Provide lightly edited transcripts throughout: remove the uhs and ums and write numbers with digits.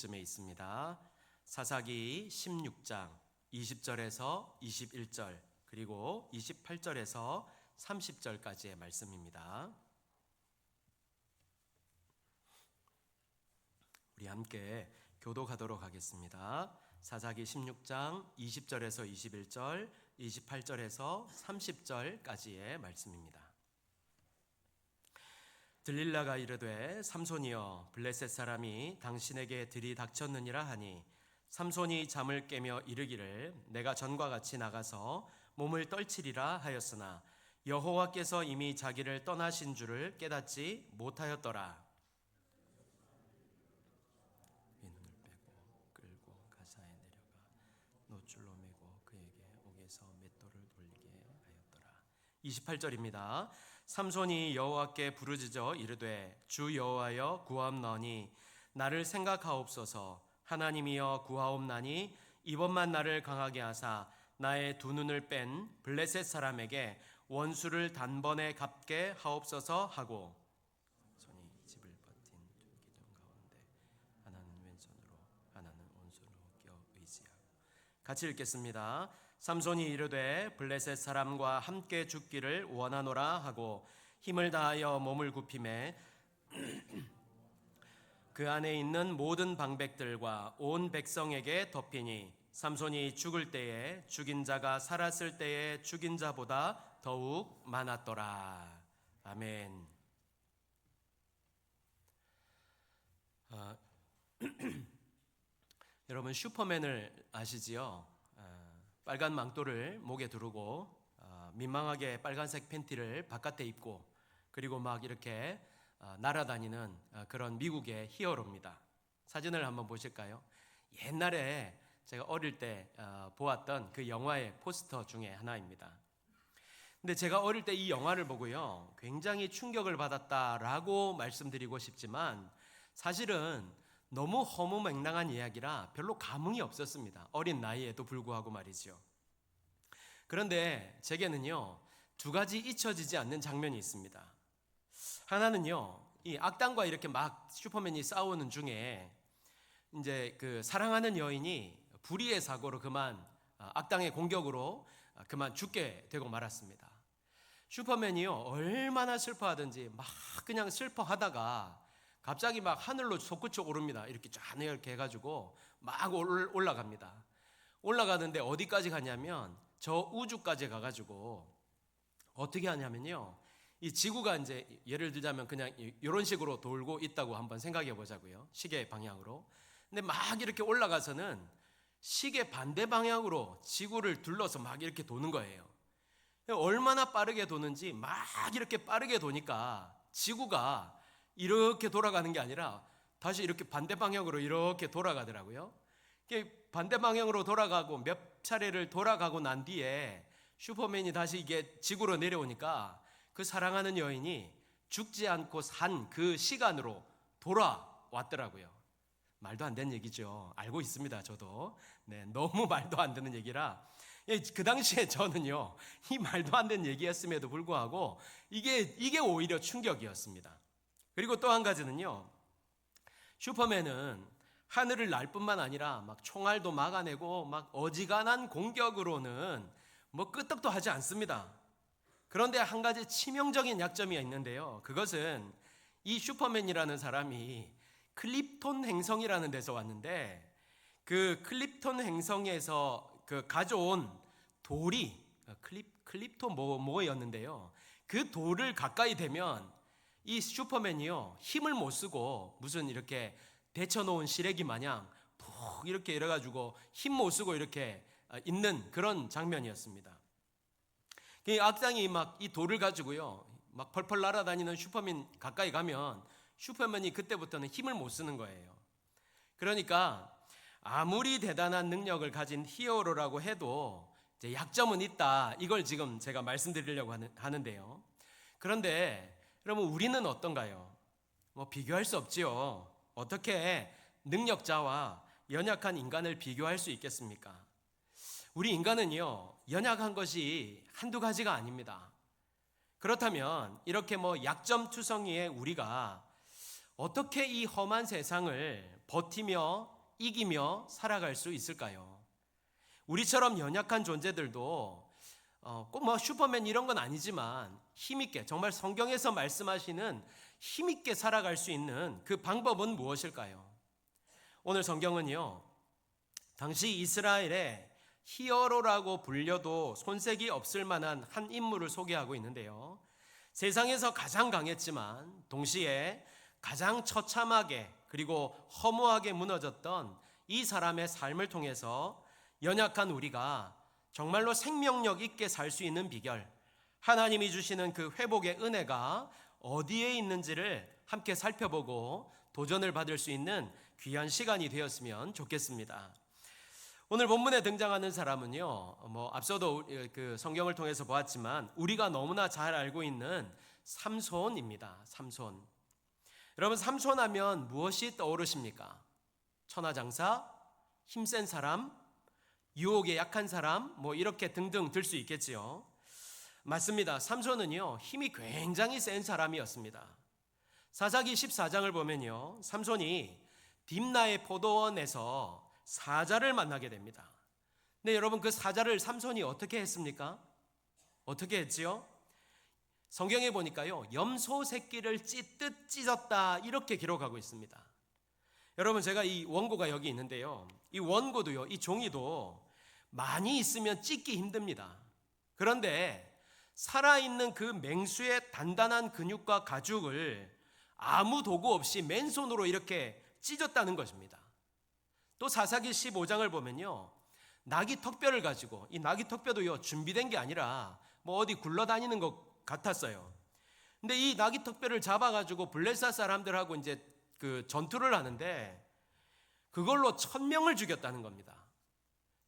부분쯤에 있습니다. 사사기 16장 20절에서 21절 그리고 28절에서 30절까지의 말씀입니다. 우리 함께 교독하도록 하겠습니다. 사사기 16장 20절에서 21절, 28절에서 30절까지의 말씀입니다. 들릴라가 이르되 삼손이여 블레셋 사람이 당신에게 들이닥쳤느니라 하니 삼손이 잠을 깨며 이르기를 내가 전과 같이 나가서 몸을 떨치리라 하였으나 여호와께서 이미 자기를 떠나신 줄을 깨닫지 못하였더라. 눈을 빼고 끌고 가사에 내려가 노줄로 매고 그에게 옥에서 맷돌을 돌리게 하였더라. 28절입니다. 삼손이 여호와께 부르짖어 이르되 주 여호와여 구하옵나니 나를 생각하옵소서. 하나님이여 구하옵나니 이번만 나를 강하게 하사 나의 두 눈을 뺀 블레셋 사람에게 원수를 단번에 갚게 하옵소서 하고 손이 집을 버틴 두 기둥 가운데 하나는 왼손으로 하나는 오른손으로 껴 의지하고. 같이 읽겠습니다. 삼손이 이르되 블레셋 사람과 함께 죽기를 원하노라 하고 힘을 다하여 몸을 굽히매 그 안에 있는 모든 방백들과 온 백성에게 덮이니 삼손이 죽을 때에 죽인 자가 살았을 때에 죽인 자보다 더욱 많았더라. 아멘. 여러분 슈퍼맨을 아시지요? 빨간 망토를 목에 두르고 민망하게 빨간색 팬티를 바깥에 입고 그리고 막 이렇게 날아다니는 그런 미국의 히어로입니다. 사진을 한번 보실까요? 옛날에 제가 어릴 때 보았던 그 영화의 포스터 중에 하나입니다. 근데 제가 어릴 때 이 영화를 보고요 굉장히 충격을 받았다라고 말씀드리고 싶지만 사실은 너무 허무맹랑한 이야기라 별로 감흥이 없었습니다. 어린 나이에도 불구하고 말이죠. 그런데 제게는요 두 가지 잊혀지지 않는 장면이 있습니다. 하나는요 이 악당과 이렇게 막 슈퍼맨이 싸우는 중에 이제 그 사랑하는 여인이 불의의 사고로 그만 악당의 공격으로 그만 죽게 되고 말았습니다. 슈퍼맨이요 얼마나 슬퍼하든지 막 그냥 슬퍼하다가 갑자기 막 하늘로 솟구쳐 오릅니다. 이렇게 쫙 이렇게 해가지고 막 올라갑니다. 올라가는데 어디까지 가냐면 저 우주까지 가가지고 어떻게 하냐면요 이 지구가 이제 예를 들자면 그냥 이런 식으로 돌고 있다고 한번 생각해 보자고요. 시계 방향으로. 근데 막 이렇게 올라가서는 시계 반대 방향으로 지구를 둘러서 막 이렇게 도는 거예요. 얼마나 빠르게 도는지 막 이렇게 빠르게 도니까 지구가 이렇게 돌아가는 게 아니라 다시 이렇게 반대 방향으로 이렇게 돌아가더라고요. 반대 방향으로 돌아가고 몇 차례를 돌아가고 난 뒤에 슈퍼맨이 다시 이게 지구로 내려오니까 그 사랑하는 여인이 죽지 않고 산 그 시간으로 돌아왔더라고요. 말도 안 되는 얘기죠. 알고 있습니다. 저도. 네, 너무 말도 안 되는 얘기라 그 당시에 저는요 이 말도 안 되는 얘기였음에도 불구하고 이게 오히려 충격이었습니다. 그리고 또 한 가지는요 슈퍼맨은 하늘을 날 뿐만 아니라 막 총알도 막아내고 막 어지간한 공격으로는 뭐 끄떡도 하지 않습니다. 그런데 한 가지 치명적인 약점이 있는데요 그것은 이 슈퍼맨이라는 사람이 클립톤 행성이라는 데서 왔는데 그 클립톤 행성에서 그 가져온 돌이 클립톤 뭐였는데요 그 돌을 가까이 대면 이 슈퍼맨이요 힘을 못 쓰고 무슨 이렇게 데쳐놓은 시래기 마냥 푹 이렇게 이래가지고 힘 못 쓰고 이렇게 있는 그런 장면이었습니다. 악당이 막 이 돌을 가지고요 막 펄펄 날아다니는 슈퍼맨 가까이 가면 슈퍼맨이 그때부터는 힘을 못 쓰는 거예요. 그러니까 아무리 대단한 능력을 가진 히어로라고 해도 이제 약점은 있다. 이걸 지금 제가 말씀드리려고 하는데요. 그런데 여러분 우리는 어떤가요? 뭐 비교할 수 없지요. 어떻게 능력자와 연약한 인간을 비교할 수 있겠습니까? 우리 인간은요 연약한 것이 한두 가지가 아닙니다. 그렇다면 이렇게 뭐 약점투성이의 우리가 어떻게 이 험한 세상을 버티며 이기며 살아갈 수 있을까요? 우리처럼 연약한 존재들도 꼭 뭐 슈퍼맨 이런 건 아니지만 힘있게, 정말 성경에서 말씀하시는 힘있게 살아갈 수 있는 그 방법은 무엇일까요? 오늘 성경은요, 당시 이스라엘의 히어로라고 불려도 손색이 없을 만한 한 인물을 소개하고 있는데요, 세상에서 가장 강했지만 동시에 가장 처참하게 그리고 허무하게 무너졌던 이 사람의 삶을 통해서 연약한 우리가 정말로 생명력 있게 살 수 있는 비결, 하나님이 주시는 그 회복의 은혜가 어디에 있는지를 함께 살펴보고 도전을 받을 수 있는 귀한 시간이 되었으면 좋겠습니다. 오늘 본문에 등장하는 사람은요, 앞서도 그 성경을 통해서 보았지만 우리가 너무나 잘 알고 있는 삼손입니다. 삼손. 여러분, 삼손하면 무엇이 떠오르십니까? 천하장사, 힘센 사람, 유혹에 약한 사람, 이렇게 등등 들 수 있겠지요. 맞습니다. 삼손은요, 힘이 굉장히 센 사람이었습니다. 사사기 14장을 보면요, 삼손이 딥나의 포도원에서 사자를 만나게 됩니다. 근데 여러분, 그 사자를 삼손이 어떻게 했습니까? 어떻게 했지요? 성경에 보니까요, 염소 새끼를 찢듯 찢었다, 이렇게 기록하고 있습니다. 여러분, 제가 이 원고가 여기 있는데요, 이 원고도요, 이 종이도 많이 있으면 찢기 힘듭니다. 그런데 살아있는 그 맹수의 단단한 근육과 가죽을 아무 도구 없이 맨손으로 이렇게 찢었다는 것입니다. 또 사사기 15장을 보면요, 나귀 턱뼈를 가지고, 이 나귀 턱뼈도요, 준비된 게 아니라 어디 굴러다니는 것 같았어요. 근데 이 나귀 턱뼈를 잡아가지고 블레셋 사람들하고 이제 그 전투를 하는데 그걸로 1000명을 죽였다는 겁니다.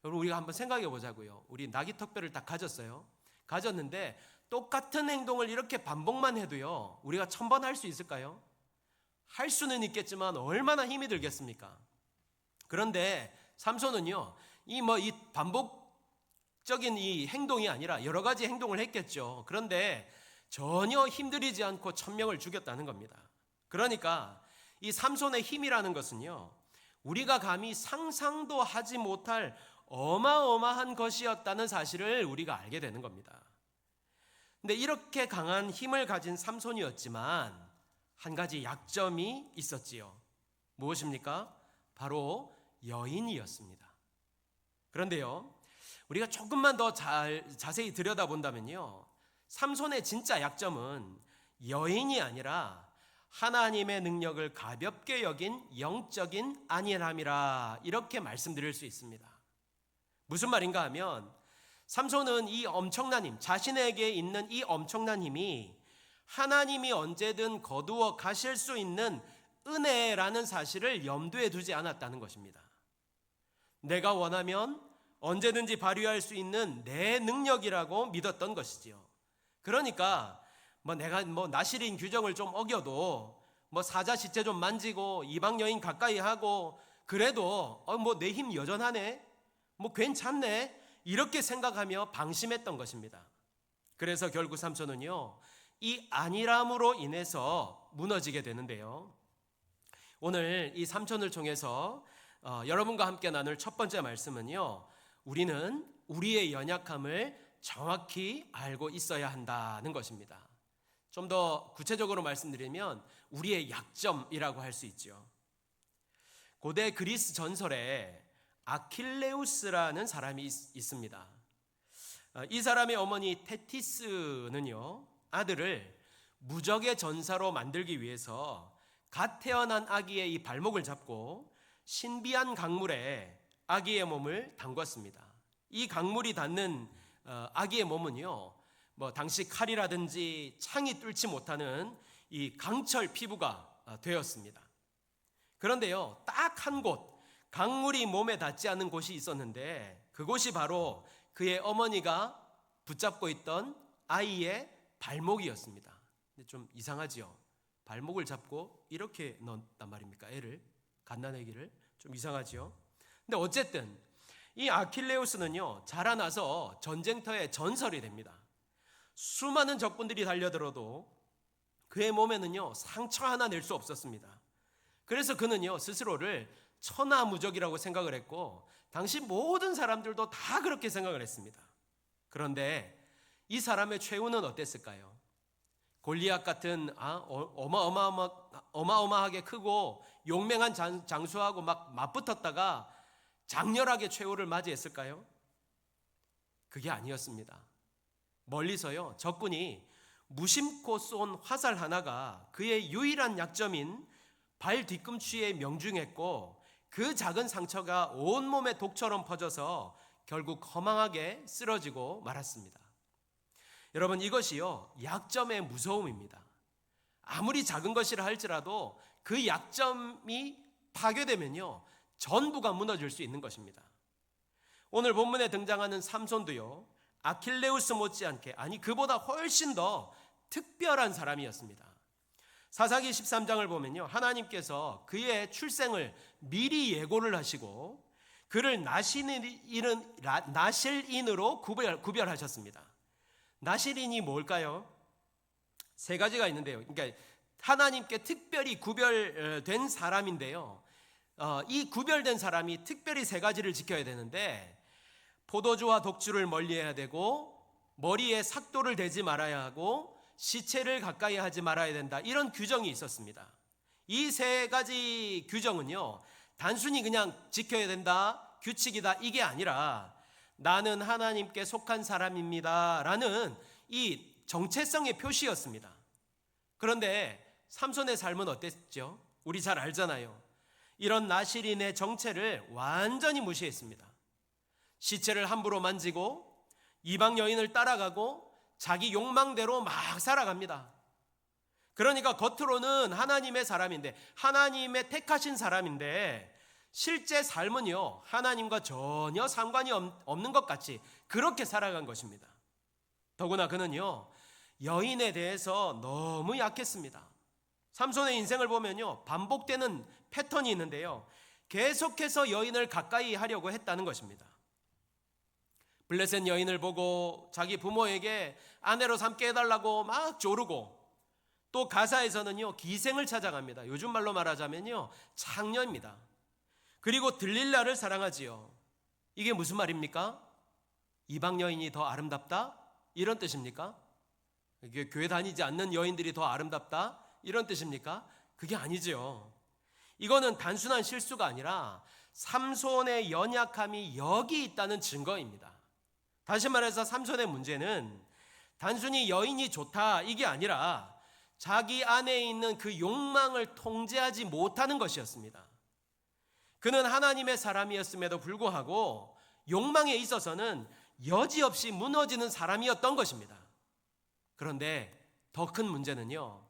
여러분, 우리가 한번 생각해 보자고요. 우리 나귀 턱뼈를 다 가졌어요. 가졌는데 똑같은 행동을 이렇게 반복만 해도요, 우리가 1000번 할 수 있을까요? 할 수는 있겠지만 얼마나 힘이 들겠습니까? 그런데 삼손은요, 이 반복적인 이 행동이 아니라 여러 가지 행동을 했겠죠. 그런데 전혀 힘들이지 않고 1000명을 죽였다는 겁니다. 그러니까 이 삼손의 힘이라는 것은요, 우리가 감히 상상도 하지 못할 어마어마한 것이었다는 사실을 우리가 알게 되는 겁니다. 근데 이렇게 강한 힘을 가진 삼손이었지만 한 가지 약점이 있었지요. 무엇입니까? 바로 여인이었습니다. 그런데요, 우리가 조금만 더 자세히 들여다본다면요, 삼손의 진짜 약점은 여인이 아니라 하나님의 능력을 가볍게 여긴 영적인 안일함이라, 이렇게 말씀드릴 수 있습니다. 무슨 말인가 하면, 삼손은 이 엄청난 힘, 자신에게 있는 이 엄청난 힘이 하나님이 언제든 거두어 가실 수 있는 은혜라는 사실을 염두에 두지 않았다는 것입니다. 내가 원하면 언제든지 발휘할 수 있는 내 능력이라고 믿었던 것이지요. 그러니까 내가 나시린 규정을 좀 어겨도 사자 시체 좀 만지고 이방 여인 가까이 하고 그래도 내 힘 여전하네, 괜찮네, 이렇게 생각하며 방심했던 것입니다. 그래서 결국 삼손은요, 이 안일함으로 인해서 무너지게 되는데요, 오늘 이 삼손을 통해서 여러분과 함께 나눌 첫 번째 말씀은요, 우리는 우리의 연약함을 정확히 알고 있어야 한다는 것입니다. 좀 더 구체적으로 말씀드리면 우리의 약점이라고 할 수 있죠. 고대 그리스 전설에 아킬레우스라는 사람이 있습니다. 이 사람의 어머니 테티스는요, 아들을 무적의 전사로 만들기 위해서 갓 태어난 아기의 이 발목을 잡고 신비한 강물에 아기의 몸을 담궜습니다. 이 강물이 닿는 아기의 몸은요, 당시 칼이라든지 창이 뚫지 못하는 이 강철 피부가 되었습니다. 그런데요, 딱 한 곳, 강물이 몸에 닿지 않는 곳이 있었는데 그곳이 바로 그의 어머니가 붙잡고 있던 아이의 발목이었습니다. 근데 좀 이상하지요? 발목을 잡고 이렇게 넣었단 말입니까? 애를, 갓난아기를. 좀 이상하지요? 근데 어쨌든 이 아킬레우스는요, 자라나서 전쟁터의 전설이 됩니다. 수많은 적군들이 달려들어도 그의 몸에는요 상처 하나 낼 수 없었습니다. 그래서 그는요 스스로를 천하무적이라고 생각을 했고 당시 모든 사람들도 다 그렇게 생각을 했습니다. 그런데 이 사람의 최후는 어땠을까요? 골리앗 같은 어마어마하게 크고 용맹한 장수하고 막 맞붙었다가 장렬하게 최후를 맞이했을까요? 그게 아니었습니다. 멀리서요 적군이 무심코 쏜 화살 하나가 그의 유일한 약점인 발 뒤꿈치에 명중했고 그 작은 상처가 온몸에 독처럼 퍼져서 결국 허망하게 쓰러지고 말았습니다. 여러분, 이것이요 약점의 무서움입니다. 아무리 작은 것이라 할지라도 그 약점이 파괴되면요 전부가 무너질 수 있는 것입니다. 오늘 본문에 등장하는 삼손도요 아킬레우스 못지않게, 아니 그보다 훨씬 더 특별한 사람이었습니다. 사사기 13장을 보면요 하나님께서 그의 출생을 미리 예고를 하시고 그를 나실인으로 구별하셨습니다. 나실인이 뭘까요? 세 가지가 있는데요. 그러니까 하나님께 특별히 구별된 사람인데요. 이 구별된 사람이 특별히 세 가지를 지켜야 되는데, 포도주와 독주를 멀리해야 되고, 머리에 삭도를 대지 말아야 하고, 시체를 가까이 하지 말아야 된다, 이런 규정이 있었습니다. 이 세 가지 규정은요 단순히 그냥 지켜야 된다, 규칙이다, 이게 아니라 나는 하나님께 속한 사람입니다 라는 이 정체성의 표시였습니다. 그런데 삼손의 삶은 어땠죠? 우리 잘 알잖아요. 이런 나실인의 정체를 완전히 무시했습니다. 시체를 함부로 만지고 이방 여인을 따라가고 자기 욕망대로 막 살아갑니다. 그러니까 겉으로는 하나님의 사람인데, 하나님의 택하신 사람인데 실제 삶은요 하나님과 전혀 상관이 없는 것 같이 그렇게 살아간 것입니다. 더구나 그는요 여인에 대해서 너무 약했습니다. 삼손의 인생을 보면요 반복되는 패턴이 있는데요 계속해서 여인을 가까이 하려고 했다는 것입니다. 블레셋 여인을 보고 자기 부모에게 아내로 삼게 해달라고 막 조르고, 또 가사에서는요 기생을 찾아갑니다. 요즘 말로 말하자면요 창녀입니다. 그리고 들릴라를 사랑하지요. 이게 무슨 말입니까? 이방 여인이 더 아름답다? 이런 뜻입니까? 이게 교회 다니지 않는 여인들이 더 아름답다? 이런 뜻입니까? 그게 아니죠. 이거는 단순한 실수가 아니라 삼손의 연약함이 여기 있다는 증거입니다. 다시 말해서 삼손의 문제는 단순히 여인이 좋다 이게 아니라 자기 안에 있는 그 욕망을 통제하지 못하는 것이었습니다. 그는 하나님의 사람이었음에도 불구하고 욕망에 있어서는 여지없이 무너지는 사람이었던 것입니다. 그런데 더 큰 문제는요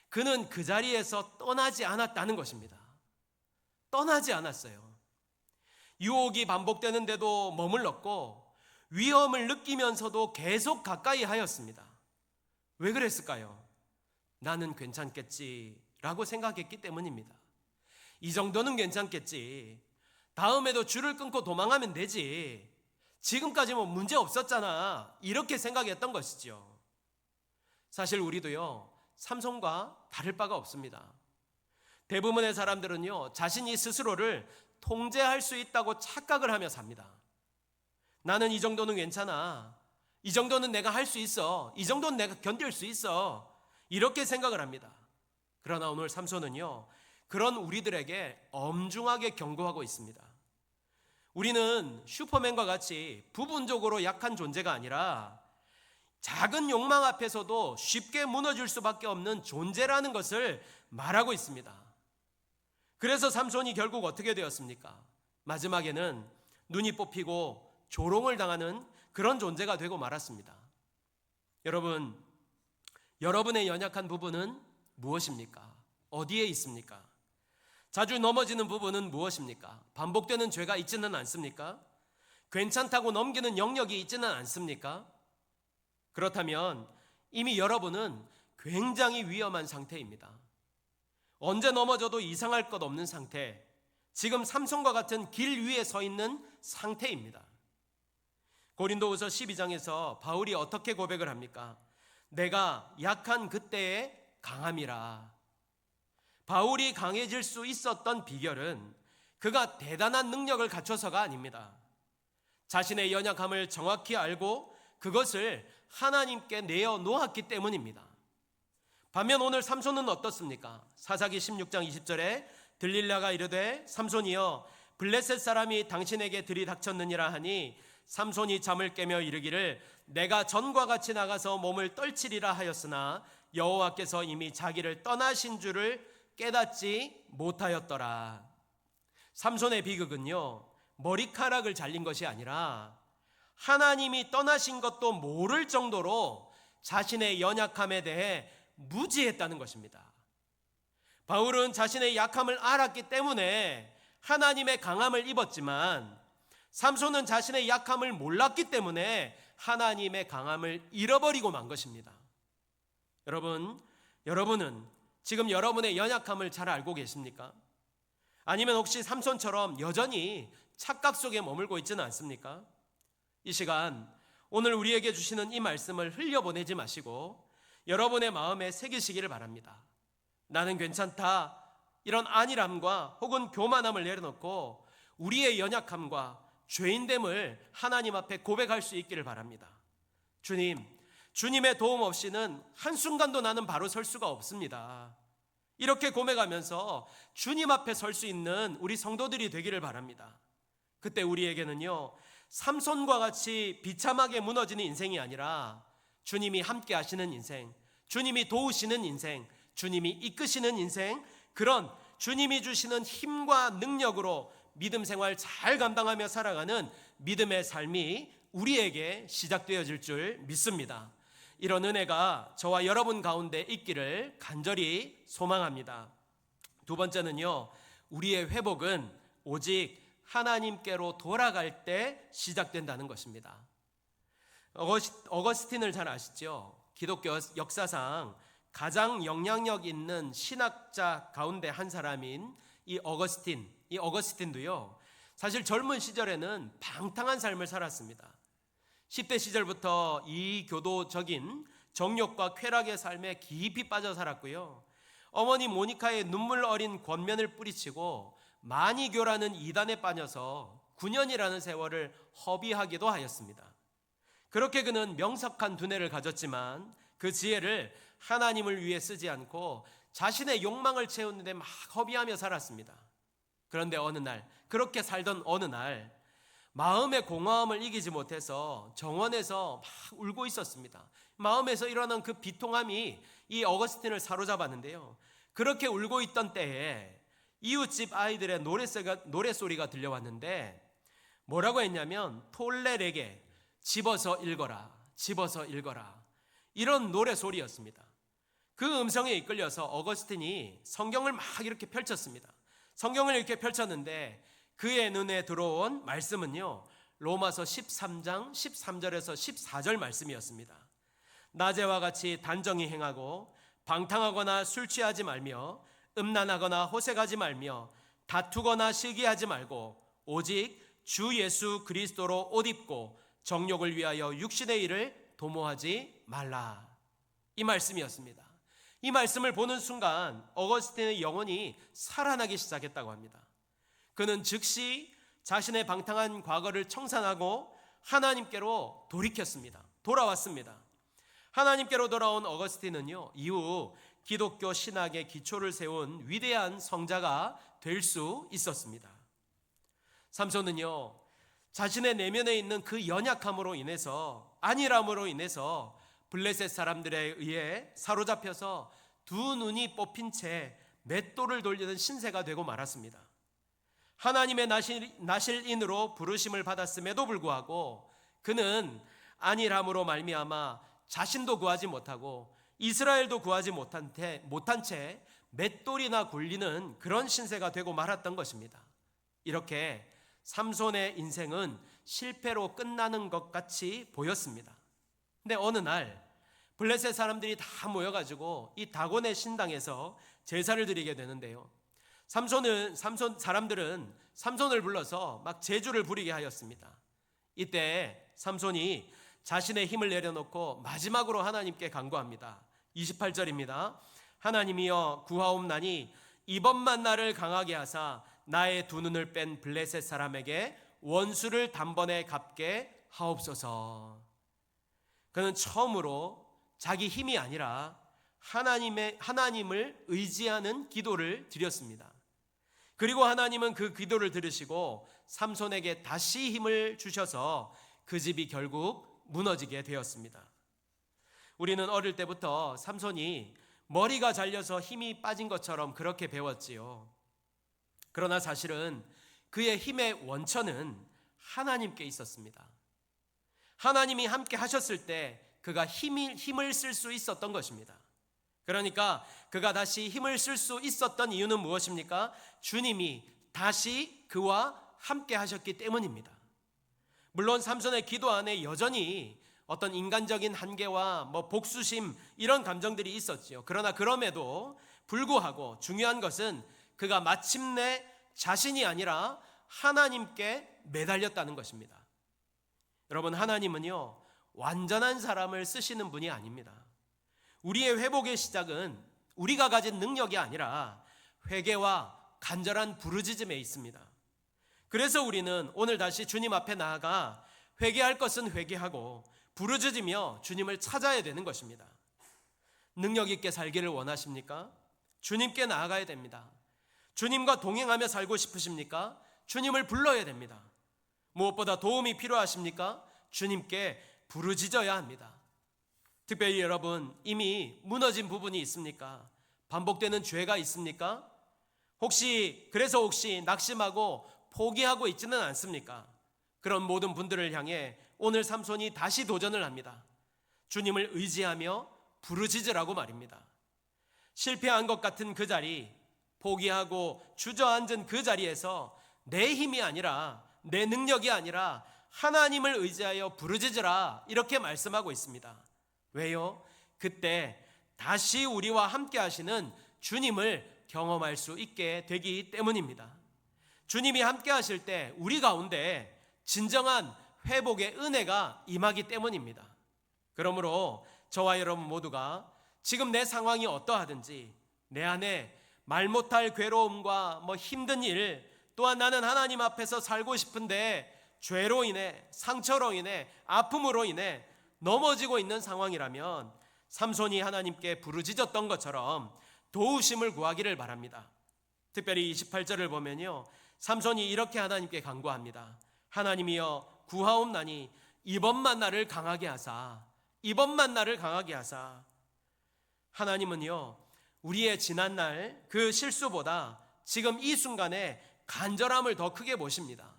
그는 그 자리에서 떠나지 않았다는 것입니다. 떠나지 않았어요. 유혹이 반복되는데도 머물렀고 위험을 느끼면서도 계속 가까이 하였습니다. 왜 그랬을까요? 나는 괜찮겠지라고 생각했기 때문입니다. 이 정도는 괜찮겠지, 다음에도 줄을 끊고 도망하면 되지, 지금까지 뭐 문제 없었잖아, 이렇게 생각했던 것이죠. 사실 우리도요 삼손과 다를 바가 없습니다. 대부분의 사람들은요 자신이 스스로를 통제할 수 있다고 착각을 하며 삽니다. 나는 이 정도는 괜찮아, 이 정도는 내가 할 수 있어, 이 정도는 내가 견딜 수 있어, 이렇게 생각을 합니다. 그러나 오늘 삼손은요 그런 우리들에게 엄중하게 경고하고 있습니다. 우리는 슈퍼맨과 같이 부분적으로 약한 존재가 아니라 작은 욕망 앞에서도 쉽게 무너질 수밖에 없는 존재라는 것을 말하고 있습니다. 그래서 삼손이 결국 어떻게 되었습니까? 마지막에는 눈이 뽑히고 조롱을 당하는 그런 존재가 되고 말았습니다. 여러분, 여러분의 연약한 부분은 무엇입니까? 어디에 있습니까? 자주 넘어지는 부분은 무엇입니까? 반복되는 죄가 있지는 않습니까? 괜찮다고 넘기는 영역이 있지는 않습니까? 그렇다면 이미 여러분은 굉장히 위험한 상태입니다. 언제 넘어져도 이상할 것 없는 상태, 지금 삼손과 같은 길 위에 서 있는 상태입니다. 고린도후서 12장에서 바울이 어떻게 고백을 합니까? 내가 약한 그때에 강함이라. 바울이 강해질 수 있었던 비결은 그가 대단한 능력을 갖춰서가 아닙니다. 자신의 연약함을 정확히 알고 그것을 하나님께 내어 놓았기 때문입니다. 반면 오늘 삼손은 어떻습니까? 사사기 16장 20절에 들릴라가 이르되 삼손이여 블레셋 사람이 당신에게 들이닥쳤느니라 하니 삼손이 잠을 깨며 이르기를 내가 전과 같이 나가서 몸을 떨치리라 하였으나 여호와께서 이미 자기를 떠나신 줄을 깨닫지 못하였더라. 삼손의 비극은요, 머리카락을 잘린 것이 아니라 하나님이 떠나신 것도 모를 정도로 자신의 연약함에 대해 무지했다는 것입니다. 바울은 자신의 약함을 알았기 때문에 하나님의 강함을 입었지만 삼손은 자신의 약함을 몰랐기 때문에 하나님의 강함을 잃어버리고 만 것입니다. 여러분은 지금 여러분의 연약함을 잘 알고 계십니까? 아니면 혹시 삼손처럼 여전히 착각 속에 머물고 있지는 않습니까? 이 시간 오늘 우리에게 주시는 이 말씀을 흘려보내지 마시고 여러분의 마음에 새기시기를 바랍니다. 나는 괜찮다, 이런 안일함과 혹은 교만함을 내려놓고 우리의 연약함과 죄인됨을 하나님 앞에 고백할 수 있기를 바랍니다. 주님의 도움 없이는 한순간도 나는 바로 설 수가 없습니다. 이렇게 고백하면서 주님 앞에 설 수 있는 우리 성도들이 되기를 바랍니다. 그때 우리에게는요, 삼손과 같이 비참하게 무너지는 인생이 아니라 주님이 함께 하시는 인생, 주님이 도우시는 인생, 주님이 이끄시는 인생, 그런 주님이 주시는 힘과 능력으로 믿음 생활 잘 감당하며 살아가는 믿음의 삶이 우리에게 시작되어질 줄 믿습니다. 이런 은혜가 저와 여러분 가운데 있기를 간절히 소망합니다. 두 번째는요, 우리의 회복은 오직 하나님께로 돌아갈 때 시작된다는 것입니다. 어거스틴을 잘 아시죠? 기독교 역사상 가장 영향력 있는 신학자 가운데 한 사람인 이 어거스틴도요, 사실 젊은 시절에는 방탕한 삶을 살았습니다. 10대 시절부터 이교도적인 정욕과 쾌락의 삶에 깊이 빠져 살았고요, 어머니 모니카의 눈물 어린 권면을 뿌리치고 마니교라는 이단에 빠져서 9년이라는 세월을 허비하기도 하였습니다. 그렇게 그는 명석한 두뇌를 가졌지만 그 지혜를 하나님을 위해 쓰지 않고 자신의 욕망을 채우는데 막 허비하며 살았습니다. 그런데 그렇게 살던 어느 날 마음의 공허함을 이기지 못해서 정원에서 막 울고 있었습니다. 마음에서 일어난 그 비통함이 이 어거스틴을 사로잡았는데요, 그렇게 울고 있던 때에 이웃집 아이들의 노래소리가 들려왔는데 뭐라고 했냐면 톨레레게 집어서 읽어라, 집어서 읽어라, 이런 노래소리였습니다. 그 음성에 이끌려서 어거스틴이 성경을 막 이렇게 펼쳤습니다. 성경을 이렇게 펼쳤는데 그의 눈에 들어온 말씀은요, 로마서 13장 13절에서 14절 말씀이었습니다. 낮에와 같이 단정히 행하고 방탕하거나 술 취하지 말며 음란하거나 호색하지 말며 다투거나 시기하지 말고 오직 주 예수 그리스도로 옷 입고 정욕을 위하여 육신의 일을 도모하지 말라, 이 말씀이었습니다. 이 말씀을 보는 순간 어거스틴의 영혼이 살아나기 시작했다고 합니다. 그는 즉시 자신의 방탕한 과거를 청산하고 하나님께로 돌아왔습니다. 하나님께로 돌아온 어거스틴은요, 이후 기독교 신학의 기초를 세운 위대한 성자가 될 수 있었습니다. 삼손은요, 자신의 내면에 있는 그 연약함으로 인해서, 안일함으로 인해서 블레셋 사람들에 의해 사로잡혀서 두 눈이 뽑힌 채 맷돌을 돌리던 신세가 되고 말았습니다. 하나님의 나실인으로 부르심을 받았음에도 불구하고 그는 안일함으로 말미암아 자신도 구하지 못하고 이스라엘도 구하지 못한 채 맷돌이나 굴리는 그런 신세가 되고 말았던 것입니다. 이렇게 삼손의 인생은 실패로 끝나는 것 같이 보였습니다. 근데 어느 날 블레셋 사람들이 다 모여가지고 이 다곤의 신당에서 제사를 드리게 되는데요, 삼손 사람들은 삼손을 불러서 막 제주를 부리게 하였습니다. 이때 삼손이 자신의 힘을 내려놓고 마지막으로 하나님께 간구합니다. 28절입니다. 하나님이여 구하옵나니 이번만 나를 강하게 하사 나의 두 눈을 뺀 블레셋 사람에게 원수를 단번에 갚게 하옵소서. 그는 처음으로 자기 힘이 아니라 하나님을 의지하는 기도를 드렸습니다. 그리고 하나님은 그 기도를 들으시고 삼손에게 다시 힘을 주셔서 그 집이 결국 무너지게 되었습니다. 우리는 어릴 때부터 삼손이 머리가 잘려서 힘이 빠진 것처럼 그렇게 배웠지요. 그러나 사실은 그의 힘의 원천은 하나님께 있었습니다. 하나님이 함께 하셨을 때 그가 힘을 쓸 수 있었던 것입니다. 그러니까 그가 다시 힘을 쓸 수 있었던 이유는 무엇입니까? 주님이 다시 그와 함께 하셨기 때문입니다. 물론 삼손의 기도 안에 여전히 어떤 인간적인 한계와 복수심 이런 감정들이 있었지요. 그러나 그럼에도 불구하고 중요한 것은 그가 마침내 자신이 아니라 하나님께 매달렸다는 것입니다. 여러분, 하나님은요 완전한 사람을 쓰시는 분이 아닙니다. 우리의 회복의 시작은 우리가 가진 능력이 아니라 회개와 간절한 부르짖음에 있습니다. 그래서 우리는 오늘 다시 주님 앞에 나아가 회개할 것은 회개하고 부르짖으며 주님을 찾아야 되는 것입니다. 능력 있게 살기를 원하십니까? 주님께 나아가야 됩니다. 주님과 동행하며 살고 싶으십니까? 주님을 불러야 됩니다. 무엇보다 도움이 필요하십니까? 주님께 부르짖어야 합니다. 특별히 여러분, 이미 무너진 부분이 있습니까? 반복되는 죄가 있습니까? 혹시 낙심하고 포기하고 있지는 않습니까? 그런 모든 분들을 향해 오늘 삼손이 다시 도전을 합니다. 주님을 의지하며 부르짖으라고 말입니다. 실패한 것 같은 그 자리, 포기하고 주저앉은 그 자리에서 내 힘이 아니라, 내 능력이 아니라 하나님을 의지하여 부르짖으라, 이렇게 말씀하고 있습니다. 왜요? 그때 다시 우리와 함께 하시는 주님을 경험할 수 있게 되기 때문입니다. 주님이 함께 하실 때 우리 가운데 진정한 회복의 은혜가 임하기 때문입니다. 그러므로 저와 여러분 모두가 지금 내 상황이 어떠하든지 내 안에 말 못할 괴로움과 힘든 일, 또한 나는 하나님 앞에서 살고 싶은데 죄로 인해, 상처로 인해, 아픔으로 인해 넘어지고 있는 상황이라면 삼손이 하나님께 부르짖었던 것처럼 도우심을 구하기를 바랍니다. 특별히 28절을 보면요, 삼손이 이렇게 하나님께 간구합니다. 하나님이여 구하옵나니 이번만 나를 강하게 하사, 이번만 나를 강하게 하사. 하나님은요 우리의 지난날 그 실수보다 지금 이 순간에 간절함을 더 크게 보십니다.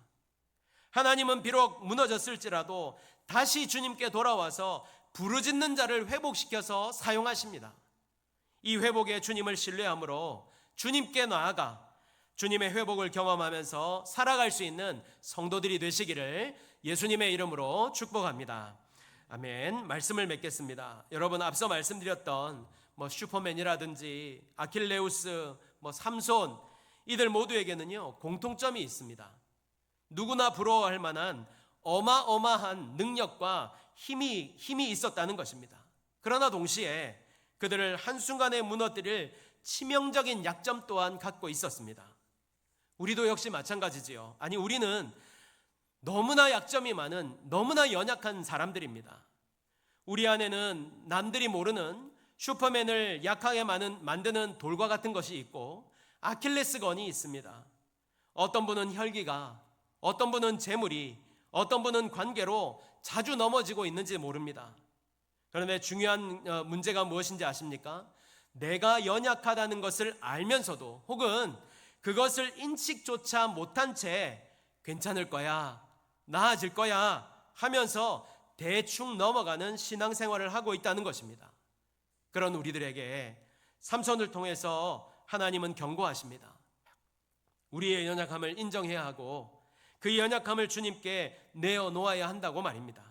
하나님은 비록 무너졌을지라도 다시 주님께 돌아와서 부르짖는 자를 회복시켜서 사용하십니다. 이 회복에 주님을 신뢰함으로 주님께 나아가 주님의 회복을 경험하면서 살아갈 수 있는 성도들이 되시기를 예수님의 이름으로 축복합니다. 아멘. 말씀을 맺겠습니다. 여러분, 앞서 말씀드렸던 슈퍼맨이라든지 아킬레우스, 삼손, 이들 모두에게는요 공통점이 있습니다. 누구나 부러워할 만한 어마어마한 능력과 힘이 있었다는 것입니다. 그러나 동시에 그들을 한순간에 무너뜨릴 치명적인 약점 또한 갖고 있었습니다. 우리도 역시 마찬가지지요. 아니, 우리는 너무나 약점이 많은, 너무나 연약한 사람들입니다. 우리 안에는 남들이 모르는 슈퍼맨을 약하게 만드는 돌과 같은 것이 있고 아킬레스건이 있습니다. 어떤 분은 혈기가, 어떤 분은 재물이, 어떤 분은 관계로 자주 넘어지고 있는지 모릅니다. 그런데 중요한 문제가 무엇인지 아십니까? 내가 연약하다는 것을 알면서도 혹은 그것을 인식조차 못한 채 괜찮을 거야, 나아질 거야 하면서 대충 넘어가는 신앙생활을 하고 있다는 것입니다. 그런 우리들에게 삼손을 통해서 하나님은 경고하십니다. 우리의 연약함을 인정해야 하고 그 연약함을 주님께 내어놓아야 한다고 말입니다.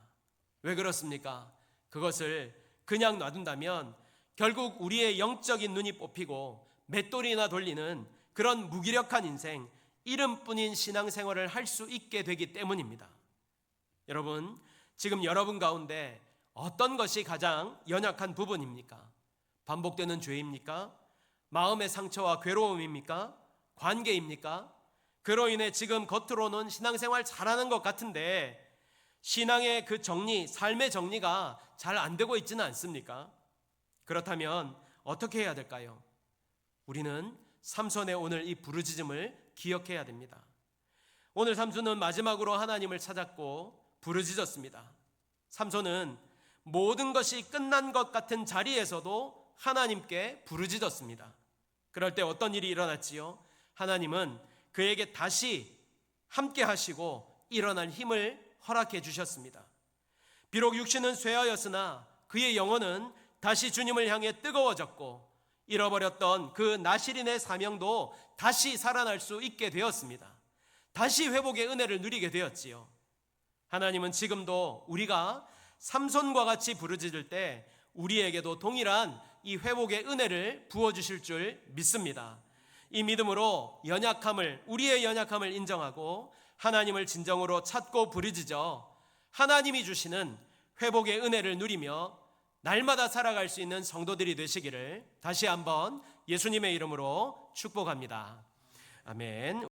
왜 그렇습니까? 그것을 그냥 놔둔다면 결국 우리의 영적인 눈이 뽑히고 맷돌이나 돌리는 그런 무기력한 인생, 이름뿐인 신앙생활을 할 수 있게 되기 때문입니다. 여러분, 지금 여러분 가운데 어떤 것이 가장 연약한 부분입니까? 반복되는 죄입니까? 마음의 상처와 괴로움입니까? 관계입니까? 그로 인해 지금 겉으로는 신앙생활 잘하는 것 같은데 신앙의 그 정리, 삶의 정리가 잘 안 되고 있지는 않습니까? 그렇다면 어떻게 해야 될까요? 우리는 삼손의 오늘 이 부르짖음을 기억해야 됩니다. 오늘 삼손은 마지막으로 하나님을 찾았고 부르짖었습니다. 삼손은 모든 것이 끝난 것 같은 자리에서도 하나님께 부르짖었습니다. 그럴 때 어떤 일이 일어났지요? 하나님은 그에게 다시 함께 하시고 일어날 힘을 허락해 주셨습니다. 비록 육신은 쇠하였으나 그의 영혼은 다시 주님을 향해 뜨거워졌고 잃어버렸던 그 나실인의 사명도 다시 살아날 수 있게 되었습니다. 다시 회복의 은혜를 누리게 되었지요. 하나님은 지금도 우리가 삼손과 같이 부르짖을 때 우리에게도 동일한 이 회복의 은혜를 부어주실 줄 믿습니다. 이 믿음으로 우리의 연약함을 인정하고 하나님을 진정으로 찾고 부르짖어 하나님이 주시는 회복의 은혜를 누리며 날마다 살아갈 수 있는 성도들이 되시기를 다시 한번 예수님의 이름으로 축복합니다. 아멘.